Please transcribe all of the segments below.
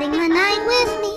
spending the night with me.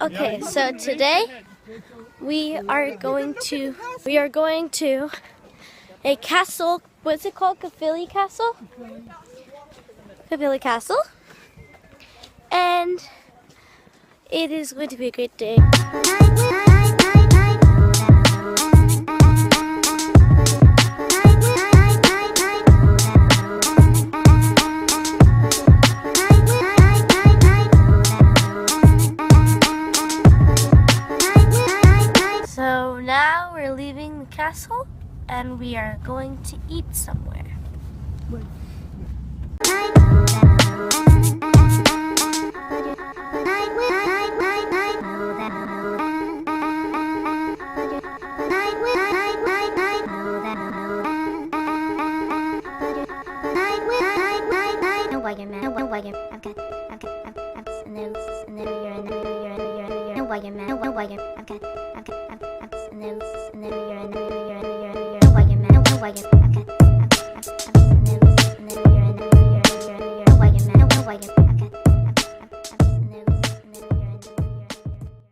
Okay, so today we are going to a castle. What's it called? Caerphilly Castle? Caerphilly Castle. And it is going to be a great day. So now we're leaving the castle and we are going to eat somewhere. No wagon, man. No wagon. I've got, and there, you're in there. No wagon, man. No wagon. I've got, and there, you're in there. No wagon, man. No wagon.